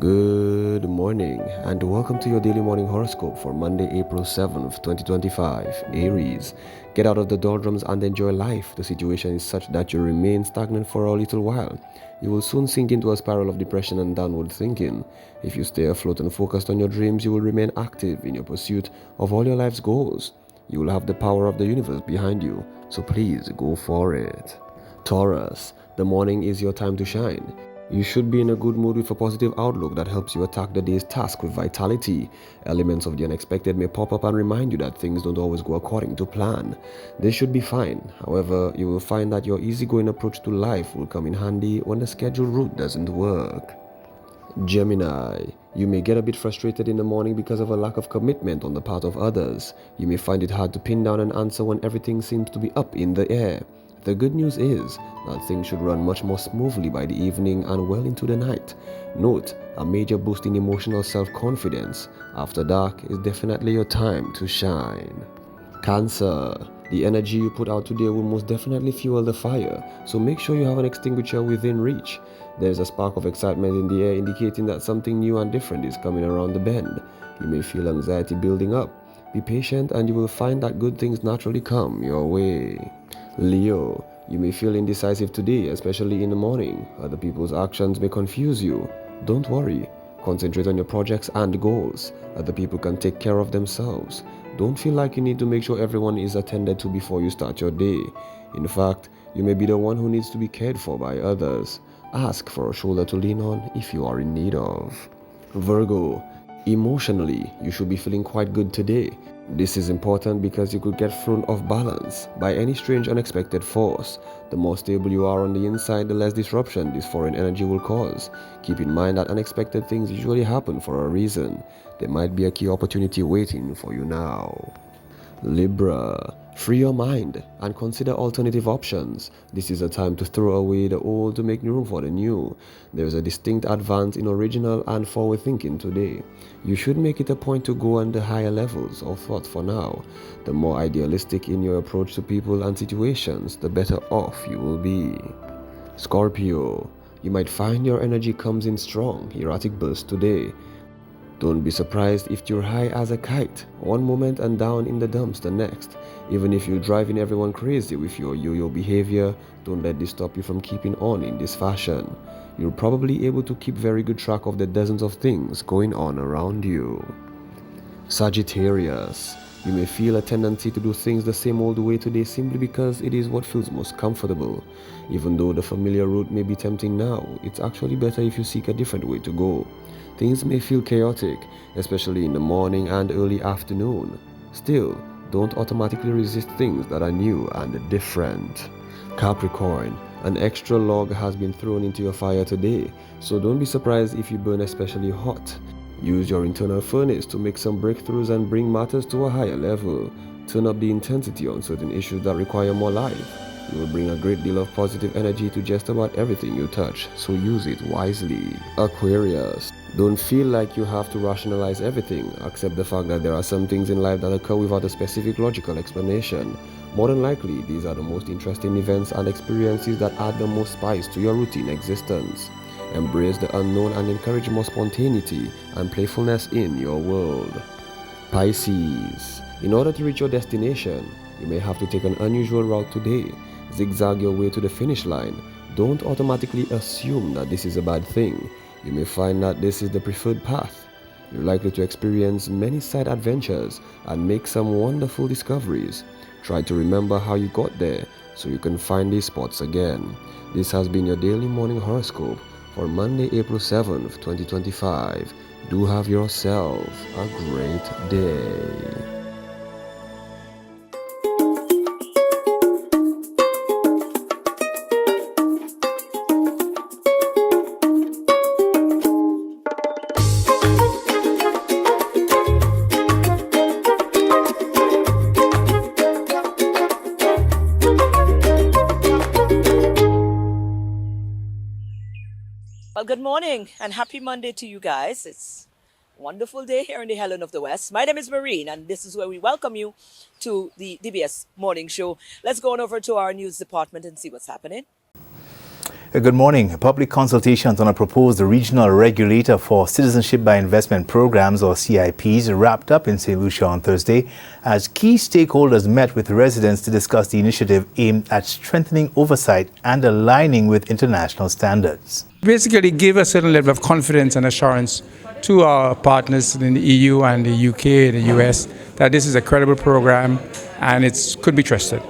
Good morning, and welcome to your daily morning horoscope for Monday, April 7th, 2025. Aries, get out of the doldrums and enjoy life. The situation is such that you remain stagnant for a little while. You will soon sink into a spiral of depression and downward thinking. If you stay afloat and focused on your dreams, you will remain active in your pursuit of all your life's goals. You will have the power of the universe behind you, so please go for it. Taurus, the morning is your time to shine. You should be in a good mood with a positive outlook that helps you attack the day's task with vitality. Elements of the unexpected may pop up and remind you that things don't always go according to plan. This should be fine. However, you will find that your easygoing approach to life will come in handy when the scheduled route doesn't work. Gemini, you may get a bit frustrated in the morning because of a lack of commitment on the part of others. You may find it hard to pin down an answer when everything seems to be up in the air. The good news is that things should run much more smoothly by the evening and well into the night. Note a major boost in emotional self-confidence. After dark is definitely your time to shine. Cancer, the energy you put out today will most definitely fuel the fire, so make sure you have an extinguisher within reach. There's a spark of excitement in the air indicating that something new and different is coming around the bend. You may feel anxiety building up. Be patient and you will find that good things naturally come your way. Leo, you may feel indecisive today, especially in the morning. Other people's actions may confuse you. Don't worry. Concentrate on your projects and goals. Other people can take care of themselves. Don't feel like you need to make sure everyone is attended to before you start your day. In fact, you may be the one who needs to be cared for by others. Ask for a shoulder to lean on if you are in need of. Virgo, emotionally, you should be feeling quite good today. This is important because you could get thrown off balance by any strange unexpected force. The more stable you are on the inside, the less disruption this foreign energy will cause. Keep in mind that unexpected things usually happen for a reason. There might be a key opportunity waiting for you now. Libra, free your mind and consider alternative options. This is a time to throw away the old to make room for the new. There is a distinct advance in original and forward thinking today. You should make it a point to go on the higher levels of thought for now. The more idealistic in your approach to people and situations, the better off you will be. Scorpio, you might find your energy comes in strong, erratic bursts today. Don't be surprised if you're high as a kite one moment and down in the dumps the next. Even if you're driving everyone crazy with your yo-yo behavior, don't let this stop you from keeping on in this fashion. You're probably able to keep very good track of the dozens of things going on around you. Sagittarius, you may feel a tendency to do things the same old way today simply because it is what feels most comfortable. Even though the familiar route may be tempting now, it's actually better if you seek a different way to go. Things may feel chaotic, especially in the morning and early afternoon. Still, don't automatically resist things that are new and different. Capricorn, an extra log has been thrown into your fire today, so don't be surprised if you burn especially hot. Use your internal furnace to make some breakthroughs and bring matters to a higher level. Turn up the intensity on certain issues that require more life. You will bring a great deal of positive energy to just about everything you touch, so use it wisely. Aquarius, don't feel like you have to rationalize everything. Accept the fact that there are some things in life that occur without a specific logical explanation. More than likely, these are the most interesting events and experiences that add the most spice to your routine existence. Embrace the unknown and encourage more spontaneity and playfulness in your world. Pisces, in order to reach your destination, you may have to take an unusual route today. Zigzag your way to the finish line. Don't automatically assume that this is a bad thing. You may find that this is the preferred path. You're likely to experience many side adventures and make some wonderful discoveries. Try to remember how you got there so you can find these spots again. This has been your daily morning horoscope for Monday, April 7th, 2025. Do have yourself a great day. Well, good morning and happy Monday to you guys. It's a wonderful day here in the Helen of the West. My name is Marine, and this is where we welcome you to the DBS Morning Show. Let's go on over to our news department and see what's happening. Good morning. Public consultations on a proposed regional regulator for Citizenship by Investment Programs, or CIPs, wrapped up in St. Lucia on Thursday as key stakeholders met with residents to discuss the initiative aimed at strengthening oversight and aligning with international standards. Basically give a certain level of confidence and assurance to our partners in the EU and the UK and the US that this is a credible program and it could be trusted.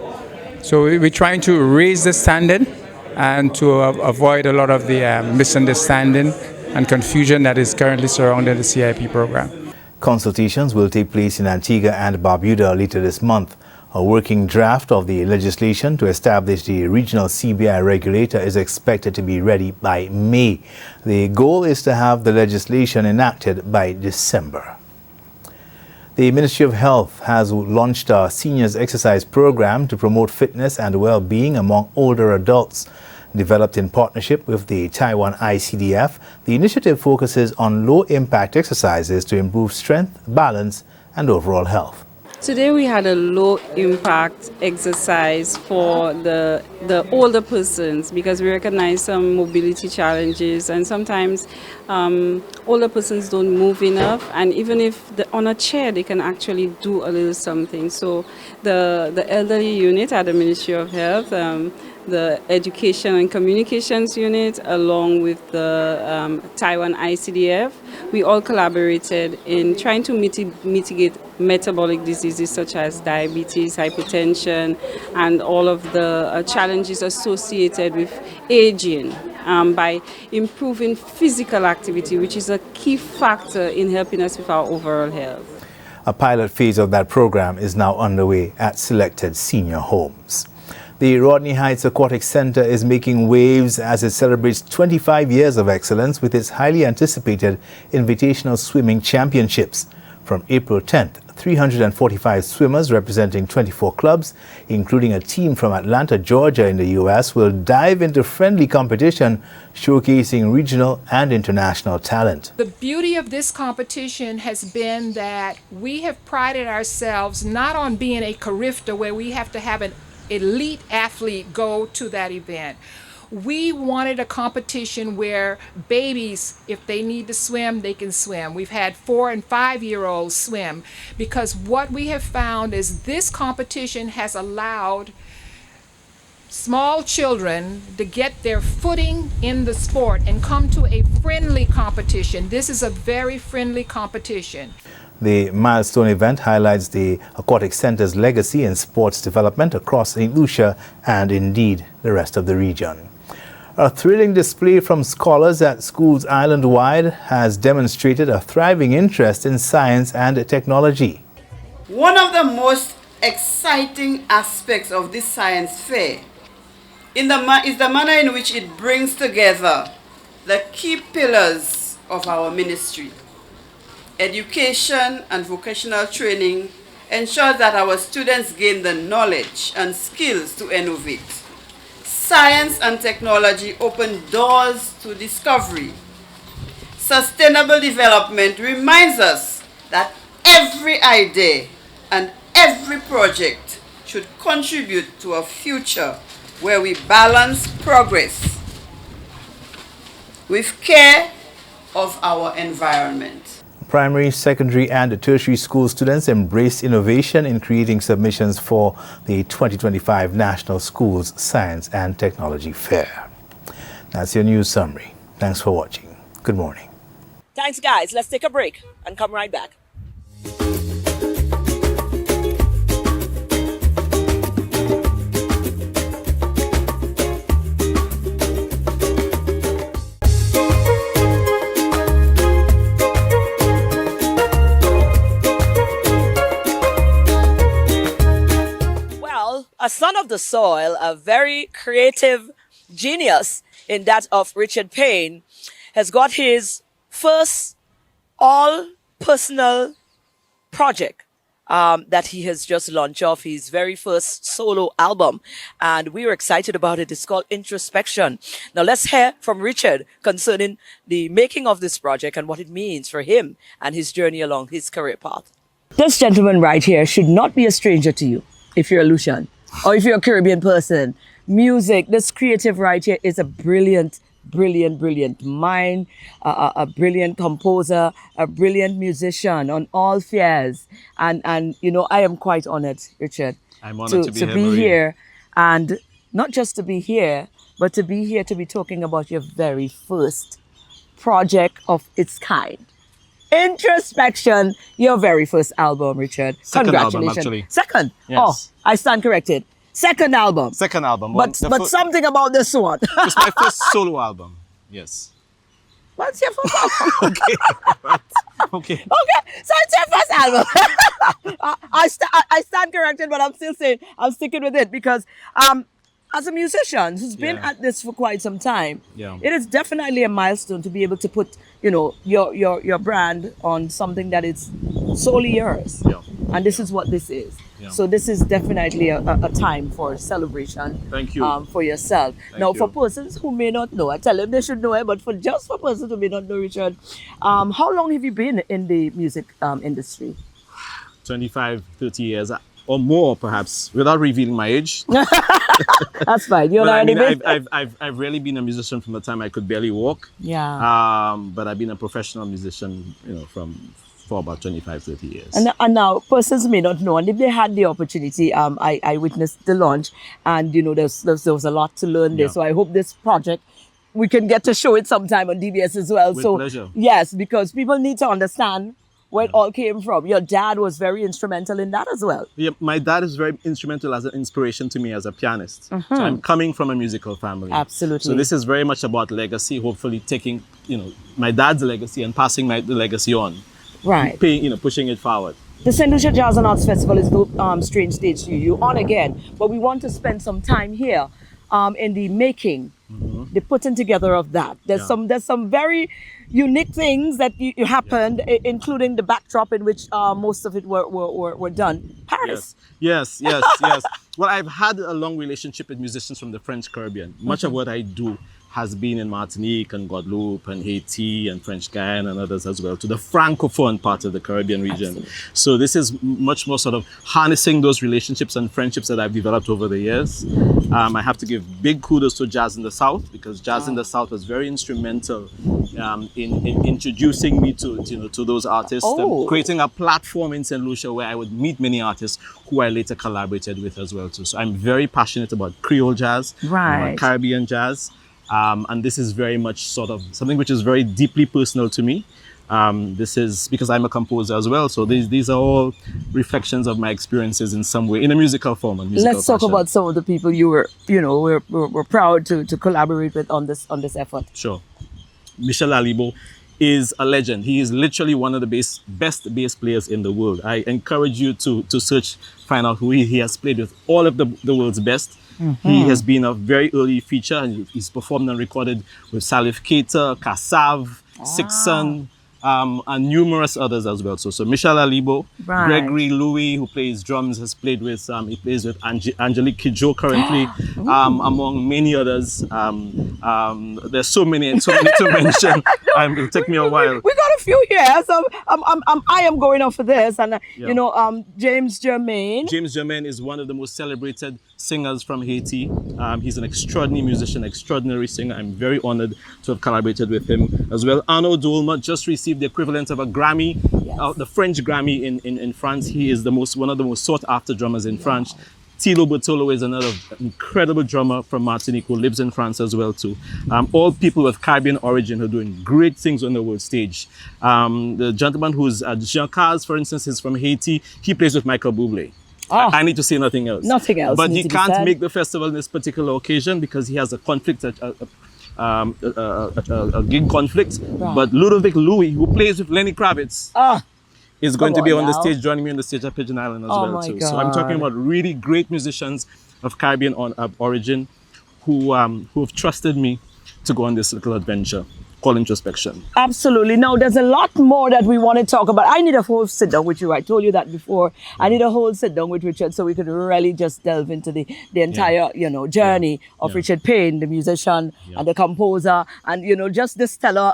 So we're trying to raise the standard and to avoid a lot of the misunderstanding and confusion that is currently surrounding the CIP program. Consultations will take place in Antigua and Barbuda later this month. A working draft of the legislation to establish the regional CBI regulator is expected to be ready by May. The goal is to have the legislation enacted by December. The Ministry of Health has launched a seniors exercise program to promote fitness and well-being among older adults. Developed in partnership with the Taiwan ICDF, the initiative focuses on low-impact exercises to improve strength, balance, and overall health. Today we had a low-impact exercise for the older persons because we recognize some mobility challenges and sometimes older persons don't move enough, and even if they're on a chair they can actually do a little something. So the elderly unit at the Ministry of Health, the Education and Communications Unit, along with the Taiwan ICDF, we all collaborated in trying to mitigate metabolic diseases such as diabetes, hypertension, and all of the challenges associated with aging by improving physical activity, which is a key factor in helping us with our overall health. A pilot phase of that program is now underway at selected senior homes. The Rodney Heights Aquatic Center is making waves as it celebrates 25 years of excellence with its highly anticipated Invitational Swimming Championships. From April 10th, 345 swimmers representing 24 clubs, including a team from Atlanta, Georgia in the U.S., will dive into friendly competition, showcasing regional and international talent. The beauty of this competition has been that we have prided ourselves not on being a carifta where we have to have an elite athlete go to that event. We wanted a competition where babies, if they need to swim, they can swim. We've had 4- and 5-year-olds swim because what we have found is this competition has allowed small children to get their footing in the sport and come to a friendly competition. This is a very friendly competition. The milestone event highlights the Aquatic Center's legacy in sports development across St. Lucia and indeed the rest of the region. A thrilling display from scholars at schools island-wide has demonstrated a thriving interest in science and technology. One of the most exciting aspects of this science fair is the manner in which it brings together the key pillars of our ministry. Education and vocational training ensures that our students gain the knowledge and skills to innovate. Science and technology open doors to discovery. Sustainable development reminds us that every idea and every project should contribute to a future where we balance progress with care of our environment. Primary, secondary, and tertiary school students embraced innovation in creating submissions for the 2025 National Schools Science and Technology Fair. That's your news summary. Thanks for watching. Good morning. Thanks, guys. Let's take a break and come right back. A son of the soil, a very creative genius in that of Richard Payne, has got his first all-personal project that he has just launched off, his very first solo album. And we are excited about it. It's called Introspection. Now let's hear from Richard concerning the making of this project and what it means for him and his journey along his career path. This gentleman right here should not be a stranger to you if you're a Lucian or if you're a Caribbean person. music. This creative right here is a brilliant, brilliant, brilliant mind, a brilliant composer, a brilliant musician on all spheres. And you know, I am quite honored, Richard, I'm honored to be here, be Marie. here, and not just to be here, but to be here to be talking about your very first project of its kind. Introspection, your very first album, Richard. Second album, Congratulations. actually. Second? Yes. Oh, I stand corrected. Second album. Second album. Well, But something about this one. it's my first solo album. Yes. What's your first album? Okay. Okay. Okay, so it's your first album. I stand corrected, but I'm still saying I'm sticking with it because as a musician who's been Yeah. at this for quite some time, Yeah. it is definitely a milestone to be able to put, you know, your brand on something that is solely yours. Yeah. And this is what this is. Yeah. So this is definitely a time for celebration. Thank you. For yourself. Now, you. for persons who may not know, I tell them they should know it, but for persons who may not know, Richard, how long have you been in the music industry? 25, 30 years or more, perhaps, without revealing my age. That's fine. You're But I already mean, been. I've really been a musician from the time I could barely walk. Yeah. But I've been a professional musician, you know, for about 25, 30 years. And now, persons may not know, and if they had the opportunity, I witnessed the launch, and you know, there was a lot to learn there. Yeah. So I hope this project, we can get to show it sometime on DBS as well. With so pleasure. yes, because people need to understand where it all came from. Your dad was very instrumental in that as well. Yeah, my dad is very instrumental as an inspiration to me as a pianist. So I'm coming from a musical family. Absolutely. So this is very much about legacy, hopefully taking, you know, my dad's legacy and passing the legacy on. Right. Pushing it forward. The St. Lucia Jazz and Arts Festival is no strange stage to you. You're on again, but we want to spend some time here in the making, the putting together of that. There's some very unique things that you happened, including the backdrop in which most of it were done. Paris. Yes. Well, I've had a long relationship with musicians from the French Caribbean. Much of what I do has been in Martinique and Guadeloupe and Haiti and French Guyana and others as well, to the Francophone part of the Caribbean region. Absolutely. So this is much more sort of harnessing those relationships and friendships that I've developed over the years. I have to give big kudos to Jazz in the South, because Jazz in the South was very instrumental in introducing me to those artists, and creating a platform in St. Lucia where I would meet many artists who I later collaborated with as well too. So I'm very passionate about Creole jazz, Right. Caribbean jazz. And this is very much sort of something which is very deeply personal to me. This is because I'm a composer as well. So these are all reflections of my experiences in some way, in a musical form. And musical Let's talk fashion. about some of the people you were proud to collaborate with on this effort. Sure. Michel Alibo is a legend. He is literally one of the best bass players in the world. I encourage you to search, find out who he has played with all of the world's best. He has been a very early feature, and he's performed and recorded with Salif Keita, Kassav, Sixon, and numerous others as well. So Michel Alibo, Right. Gregory Louis, who plays drums, has played with he plays with Angelique Kidjo currently, among many others. There's so many to mention. It'll take me a while. We got a few here, so I am going off for this, and Yeah. James Germain. James Germain is one of the most celebrated singers from Haiti. He's an extraordinary musician, extraordinary singer. I'm very honored to have collaborated with him as well. Arnaud Dolma just received the equivalent of a Grammy, the French Grammy in France. He is one of the most sought after drummers in France. Thilo Bertolo is another incredible drummer from Martinique who lives in France as well too. All people with Caribbean origin who are doing great things on the world stage. The gentleman who's Jean Caz, for instance, is from Haiti. He plays with Michael Bublé. I need to say nothing else. Nothing else But needs he to be can't said. make the festival in this particular occasion because he has a conflict, a gig conflict. Right. But Ludovic Louis, who plays with Lenny Kravitz, is going to Come be on on the now. stage, joining me on the stage at Pigeon Island as Oh well my too. So I'm talking God. about really great musicians of Caribbean origin who have trusted me to go on this little adventure. called Introspection. Absolutely. Now, there's a lot more that we want to talk about. I need a whole sit down with you. I told you that before. I need a whole sit down with Richard so we could really just delve into the entire, journey of Richard Payne, the musician and the composer, and, just this stellar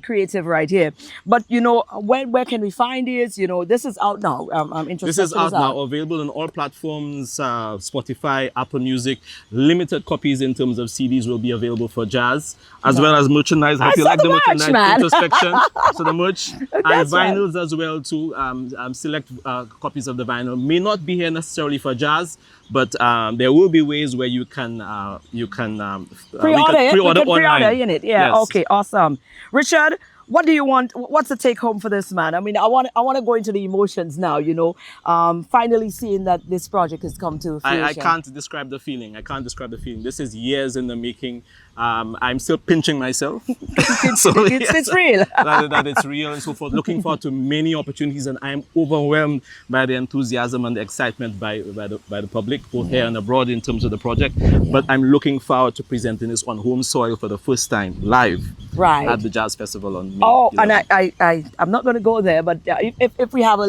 creative right here. But, where can we find this? This is out now. This is out now, available on all platforms, Spotify, Apple Music. Limited copies in terms of CDs will be available for jazz, as well as merchandise. Hope you like the merchandise, man. Introspection. So the merch and That's vinyls as well too. Select copies of the vinyl may not be here necessarily for jazz, but there will be ways where you can pre-order online. In it. Yeah. Yes. Okay. Awesome. Richard, what do you want? What's the take home for this, man? I mean, I want to go into the emotions now. Finally seeing that this project has come to fruition. I can't describe the feeling. This is years in the making. I'm still pinching myself. It's real. that it's real and so forth. Looking forward to many opportunities, and I'm overwhelmed by the enthusiasm and the excitement by the public, both here and abroad, in terms of the project. But I'm looking forward to presenting this on home soil for the first time, live, at the Jazz Festival on May. Oh, and I'm not going to go there, but if we have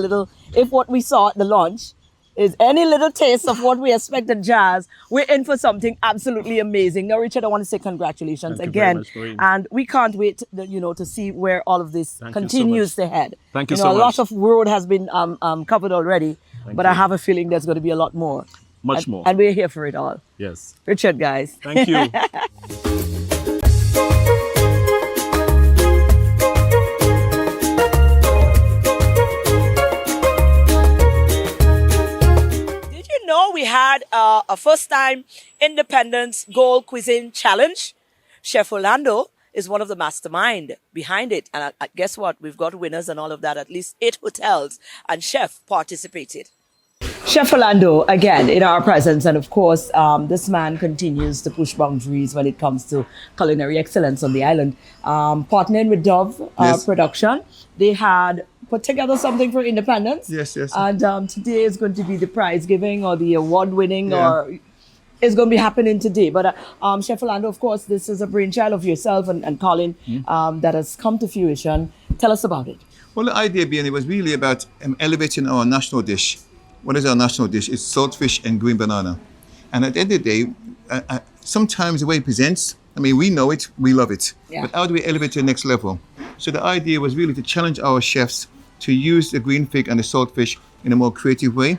if what we saw at the launch is any little taste of what we expect at Jazz, we're in for something absolutely amazing. Now, Richard, I want to say congratulations again. And we can't wait, to see where all of this continues to head. Thank you so much. A lot of road has been covered already, but I have a feeling there's going to be a lot more. Much more. And we're here for it all. Yes. Richard, guys. Thank you. We had a first-time Independence Gold Cuisine Challenge. Chef Orlando is one of the mastermind behind it. And guess what? We've got winners and all of that. At least 8 hotels and chef participated. Chef Orlando, again, in our presence. And of course, this man continues to push boundaries when it comes to culinary excellence on the island. Partnering with Dove Production, they had put together something for Independence. Yes. And today is going to be the prize giving or the award winning or it's going to be happening today. But Chef Orlando, of course, this is a brainchild of yourself and Colin that has come to fruition. Tell us about it. Well, the idea being it was really about elevating our national dish. What is our national dish? It's saltfish and green banana. And at the end of the day, sometimes the way it presents, I mean, we know it, we love it. Yeah. But how do we elevate to the next level? So the idea was really to challenge our chefs to use the green fig and the saltfish in a more creative way.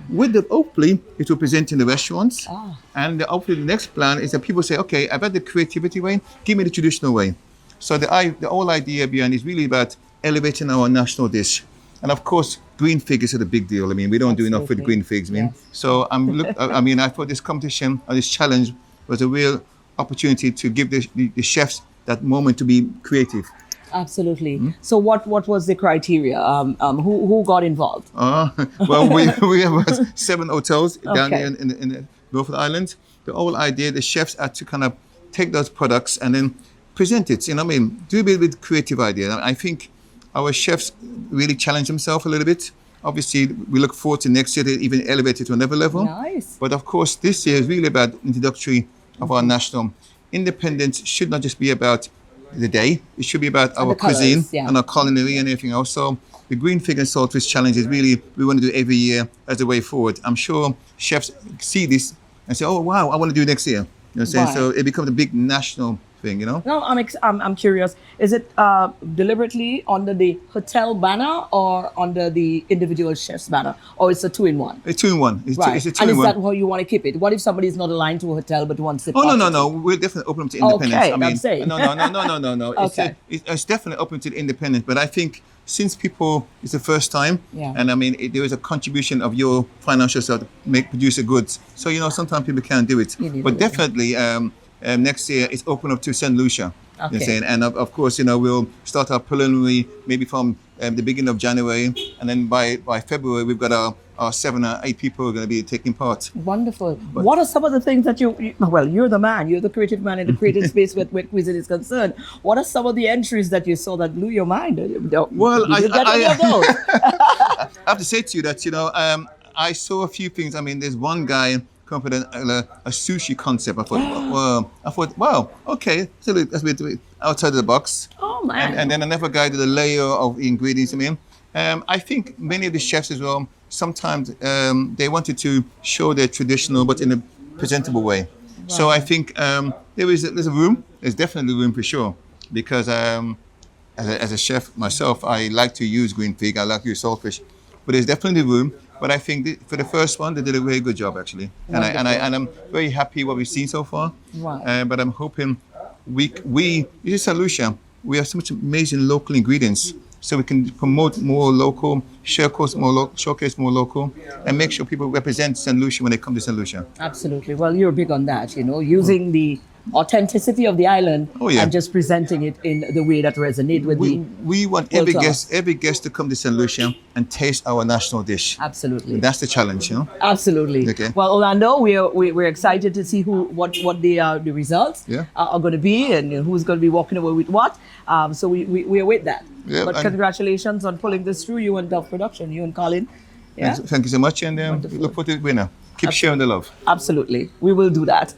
With the, hopefully, it will present in the restaurants. And hopefully the next plan is that people say, okay, I've had the creativity way, give me the traditional way. So the whole idea behind is really about elevating our national dish. And of course, green fig is a big deal. I mean, we don't do enough with green figs. So I thought this competition or this challenge was a real opportunity to give the chefs that moment to be creative. Absolutely. So what was the criteria? Who got involved? Well, we have 7 hotels down here in the North of the Island. The whole idea, the chefs had to kind of take those products and then present it. Do a bit with creative idea. I think our chefs really challenge themselves a little bit. Obviously, we look forward to next year to even elevate it to another level. Nice. But of course, this year is really about introductory of our national. Independence should not just be about the day. It should be about our cuisine and our culinary and everything else. So the green fig and saltfish challenge is really, we want to do every year as a way forward. I'm sure chefs see this and say, oh, wow, I want to do it next year. You know what I'm saying? Right. So it becomes a big national thing, No, I'm curious. Is it deliberately under the hotel banner or under the individual chef's banner, or it's a 2-in-1? A 2-in-1. It's right. It's a 2-in-1. And is that how you want to keep it? What if somebody is not aligned to a hotel but wants it? Oh, no. We'll definitely open up to independence. Okay, I'm saying. No. Okay. It's definitely open to independence. But I think since it's the first time, and there is a contribution of your financial self to produce the goods. So, sometimes people can't do it. But definitely, next year it's open up to St. Lucia. Okay. You know saying? And of course, we'll start our preliminary maybe from the beginning of January, and then by February we've got our 7 or 8 people who are going to be taking part. Wonderful. What are some of the things that you're the man, you're the creative man in the creative space where Cuisine is concerned. What are some of the entries that you saw that blew your mind? Well, I I have to say to you that, I saw a few things. I mean, there's one guy come up with a sushi concept. I thought, wow, okay, so that's a bit outside of the box. Oh man! And then I never guided the layer of ingredients. I think many of the chefs as well, sometimes they wanted to show their traditional, but in a presentable way. Wow. So I think there's a room. There's definitely room for sure, because as a chef myself, I like to use green pig. I like to use saltfish, but there's definitely room. But I think for the first one, they did a very good job actually, and I'm very happy what we've seen so far. Wow. But I'm hoping we use St. Lucia. We have so much amazing local ingredients, so we can promote more local, showcase more local, and make sure people represent St. Lucia when they come to St. Lucia. Absolutely. Well, you're big on that, using the authenticity of the island and just presenting it in the way that resonates with we want every guest to come to St. Lucia and taste our national dish. Absolutely. And that's the challenge, Absolutely. Okay. Well, Orlando, we're excited to see what the results are going to be, and who's going to be walking away with what. So we await that. Yeah, but congratulations on pulling this through, you and Dove Production, you and Colin. Yeah. Thank you so much, and look for the winner. Keep sharing the love. Absolutely. We will do that.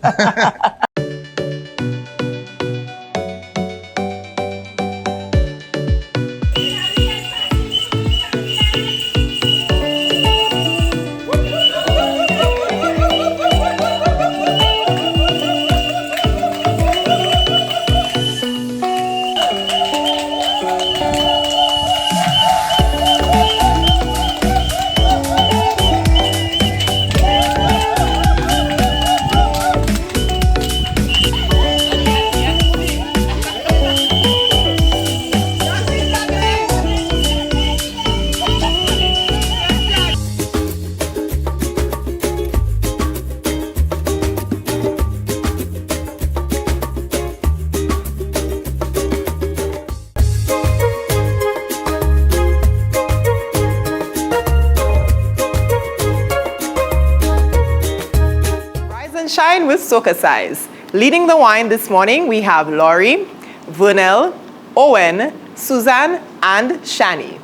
Shine with Socasize. Leading the wine this morning, we have Laurie, Vernell, Owen, Suzanne, and Shani.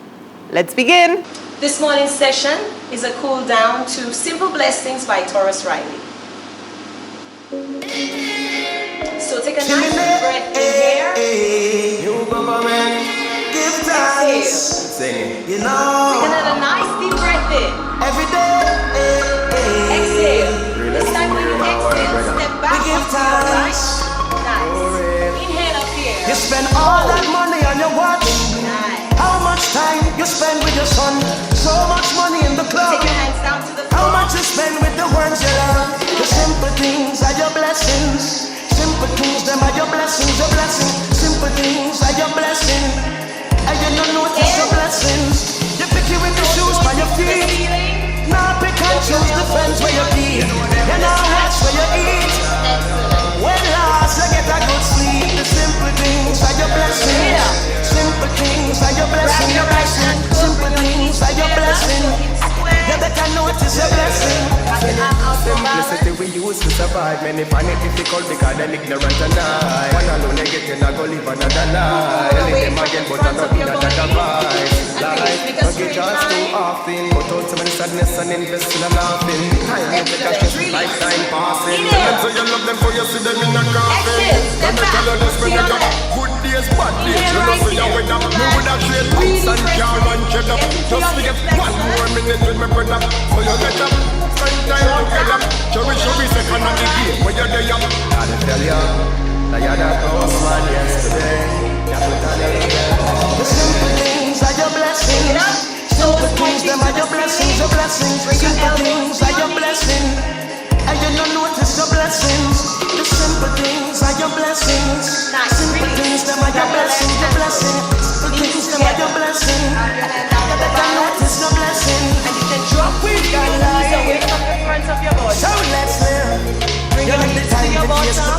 Let's begin. This morning's session is a cool down to Simple Blessings by Taurus Riley. So take a nice deep breath in here. Exhale. Take another nice deep breath in. Every day. Exhale. This time when you exhale, step back onto your right. Nice. Inhale up here. You spend all that money on your watch. Nice. How much time you spend with your son? So much money in the club. Take your hands down to the floor. How much you spend with the ones you love? The simple things are your blessings. Simple things, them are your blessings, your blessings. Simple things are your blessing. And you don't notice your blessings. You pick it with the shoes by your feet. Now pick and choose the friends where you keep. You know that's where you eat. When last you get a good sleep. The simple things are your blessings. Simple things are your blessing, your blessing. Simple things are your blessing. You better notice your blessing. Simplicity we use to survive. Many find it difficult because they're ignorant and I. One alone they get in, I go live another life. Telling them again, but I'm not in another vibe. Life, don't get just too often. Put out so many sadness and invest in a laughing. Time you take a shift, lifetime passing. Tell them so you love them for you see them in a coffin. Don't you tell her this when you got good days, bad days. You know so you with them. Me would have trade boots and car and cheddar. Just to get one more minute with my brother. So you get up, spend time together. Cherish your second on the game when you're there. Gotta tell you, that you're the close one yesterday. The simple things are your blessings. Simple things, them are your blessings, your blessings. Simple things are your blessing. And you don't notice your blessings. The simple things are your blessings. Simple things, them are your blessings, your blessing. Simple things, them are your blessing. You better notice your blessing. And you can drop with your knees away from the front of your body. So let's live. Bring your hips to your bottom.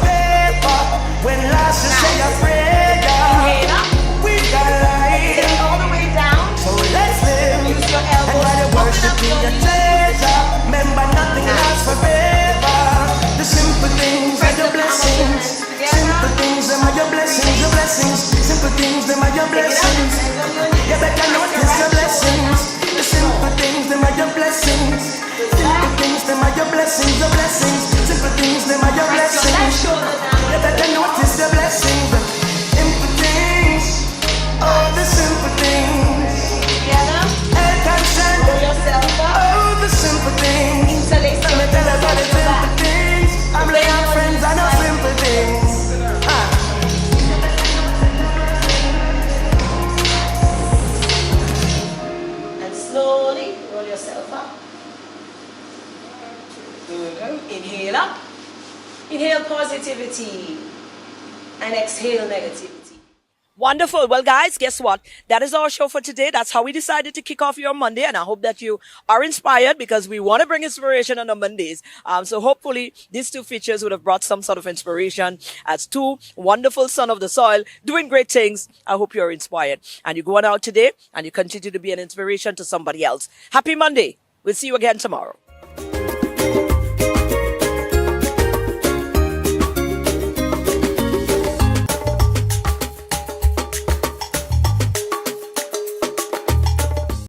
When last you say a prayer, Inhale up. we got light. Take it all the way down. So let's live. Use your And elbows. while you Open worship up in your your knees. treasure, remember nothing lasts forever. The simple things are your blessings. Simple things, them are your blessings, your blessings. Simple things, them are your blessings. You better notice your blessings. The simple things, them are your blessings. Simple things, them are your blessings, your blessings. Inhale up. Inhale positivity. And exhale negativity. Wonderful. Well, guys, guess what? That is our show for today. That's how we decided to kick off your Monday. And I hope that you are inspired because we want to bring inspiration on our Mondays. So hopefully these two features would have brought some sort of inspiration as two wonderful sons of the soil doing great things. I hope you're inspired and you're going out today and you continue to be an inspiration to somebody else. Happy Monday. We'll see you again tomorrow.